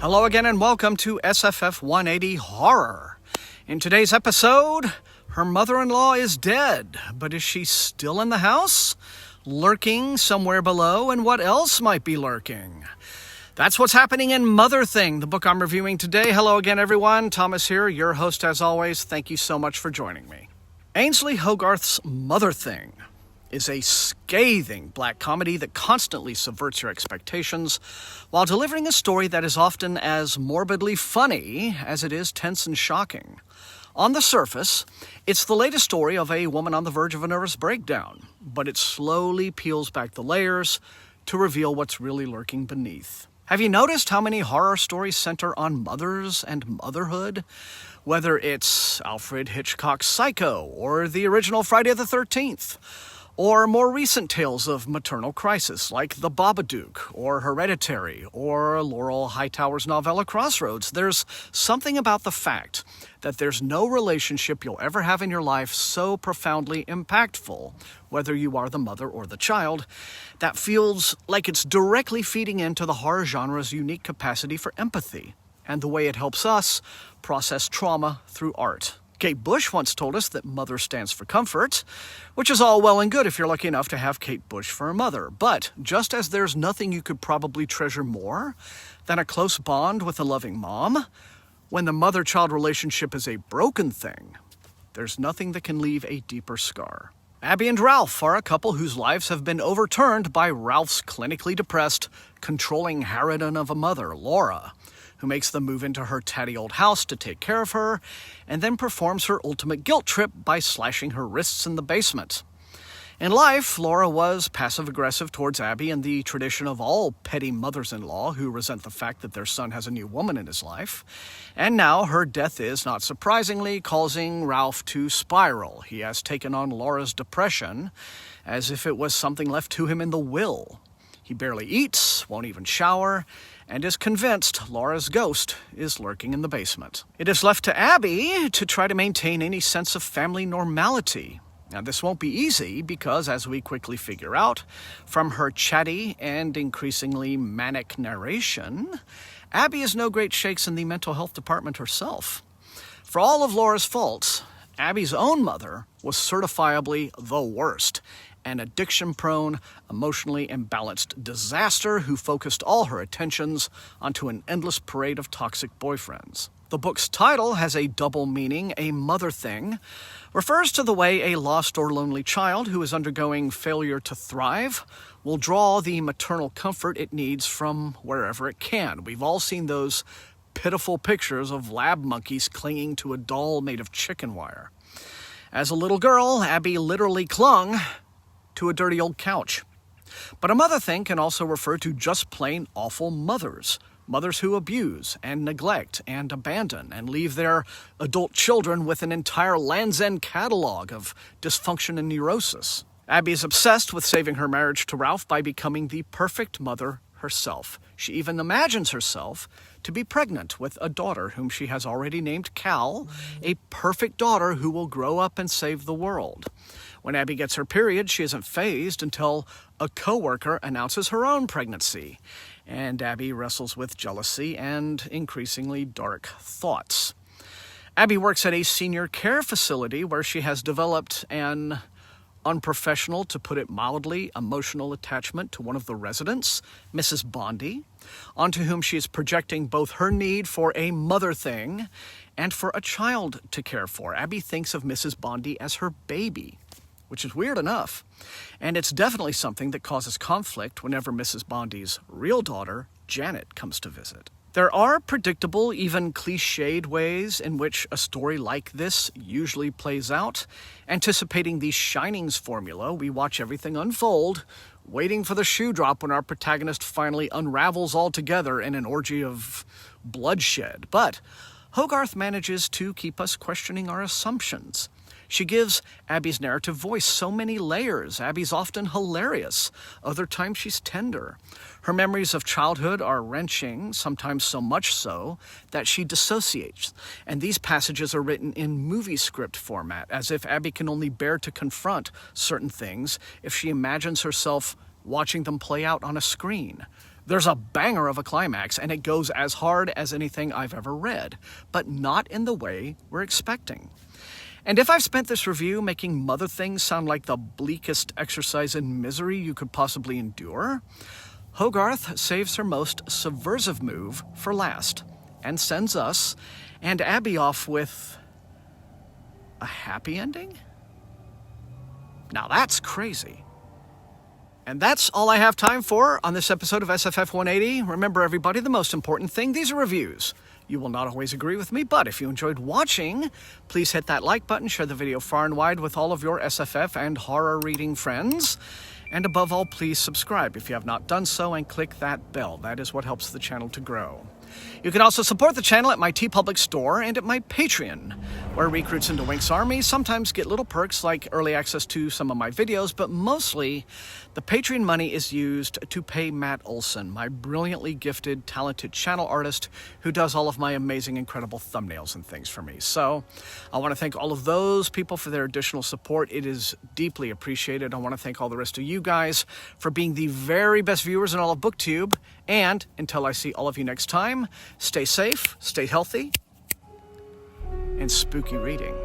Hello again and welcome to SFF 180 Horror. In today's episode, her mother-in-law is dead, but is she still in the house? Lurking somewhere below, and what else might be lurking? That's what's happening in Motherthing, the book I'm reviewing today. Hello again, everyone. Thomas here, your host as always. Thank you so much for joining me. Ainslie Hogarth's Motherthing is a scathing black comedy that constantly subverts your expectations while delivering a story that is often as morbidly funny as it is tense and shocking. On the surface, it's the latest story of a woman on the verge of a nervous breakdown, but it slowly peels back the layers to reveal what's really lurking beneath. Have you noticed how many horror stories center on mothers and motherhood? Whether it's Alfred Hitchcock's Psycho, or the original Friday the 13th, or more recent tales of maternal crisis like The Babadook, or Hereditary, or Laurel Hightower's novella Crossroads. There's something about the fact that there's no relationship you'll ever have in your life so profoundly impactful, whether you are the mother or the child, that feels like it's directly feeding into the horror genre's unique capacity for empathy, and the way it helps us process trauma through art. Kate Bush once told us that mother stands for comfort, which is all well and good if you're lucky enough to have Kate Bush for a mother. But just as there's nothing you could probably treasure more than a close bond with a loving mom, when the mother-child relationship is a broken thing, there's nothing that can leave a deeper scar. Abby and Ralph are a couple whose lives have been overturned by Ralph's clinically depressed, controlling harridan of a mother, Laura, who makes them move into her tatty old house to take care of her, and then performs her ultimate guilt trip by slashing her wrists in the basement. In life, Laura was passive-aggressive towards Abby in the tradition of all petty mothers-in-law who resent the fact that their son has a new woman in his life. And now her death is, not surprisingly, causing Ralph to spiral. He has taken on Laura's depression as if it was something left to him in the will. He barely eats, won't even shower, and is convinced Laura's ghost is lurking in the basement. It is left to Abby to try to maintain any sense of family normality. Now, this won't be easy because, as we quickly figure out from her chatty and increasingly manic narration, Abby is no great shakes in the mental health department herself. For all of Laura's faults, Abby's own mother was certifiably the worst, an addiction-prone, emotionally imbalanced disaster who focused all her attentions onto an endless parade of toxic boyfriends. The book's title has a double meaning. A mother thing refers to the way a lost or lonely child who is undergoing failure to thrive will draw the maternal comfort it needs from wherever it can. We've all seen those pitiful pictures of lab monkeys clinging to a doll made of chicken wire. As a little girl, Abby literally clung to a dirty old couch. But a mother thing can also refer to just plain awful mothers. Mothers who abuse and neglect and abandon and leave their adult children with an entire Land's End catalog of dysfunction and neurosis. Abby is obsessed with saving her marriage to Ralph by becoming the perfect mother herself. She even imagines herself to be pregnant with a daughter whom she has already named Cal, a perfect daughter who will grow up and save the world. When Abby gets her period, she isn't fazed until a coworker announces her own pregnancy, and Abby wrestles with jealousy and increasingly dark thoughts. Abby works at a senior care facility where she has developed an unprofessional, to put it mildly, emotional attachment to one of the residents, Mrs. Bondi, onto whom she is projecting both her need for a mother thing and for a child to care for. Abby thinks of Mrs. Bondi as her baby, which is weird enough. And it's definitely something that causes conflict whenever Mrs. Bondi's real daughter, Janet, comes to visit. There are predictable, even cliched ways in which a story like this usually plays out. Anticipating the Shining's formula, we watch everything unfold, waiting for the shoe drop when our protagonist finally unravels altogether in an orgy of bloodshed. But Hogarth manages to keep us questioning our assumptions. She gives Abby's narrative voice so many layers. Abby's often hilarious. Other times she's tender. Her memories of childhood are wrenching, sometimes so much so that she dissociates. And these passages are written in movie script format, as if Abby can only bear to confront certain things if she imagines herself watching them play out on a screen. There's a banger of a climax, and it goes as hard as anything I've ever read, but not in the way we're expecting. And if I've spent this review making Motherthing sound like the bleakest exercise in misery you could possibly endure, Hogarth saves her most subversive move for last, and sends us and Abby off with a happy ending? Now that's crazy. And that's all I have time for on this episode of SFF 180. Remember, everybody, the most important thing, these are reviews. You will not always agree with me, but if you enjoyed watching, please hit that like button, share the video far and wide with all of your SFF and horror reading friends. And above all, please subscribe if you have not done so, and click that bell. That is what helps the channel to grow. You can also support the channel at my TeePublic store and at my Patreon, where recruits into Wink's Army sometimes get little perks like early access to some of my videos, but mostly the Patreon money is used to pay Matt Olson, my brilliantly gifted, talented channel artist who does all of my amazing, incredible thumbnails and things for me. So I want to thank all of those people for their additional support. It is deeply appreciated. I want to thank all the rest of you guys for being the very best viewers in all of BookTube. And until I see all of you next time, stay safe, stay healthy, and spooky reading.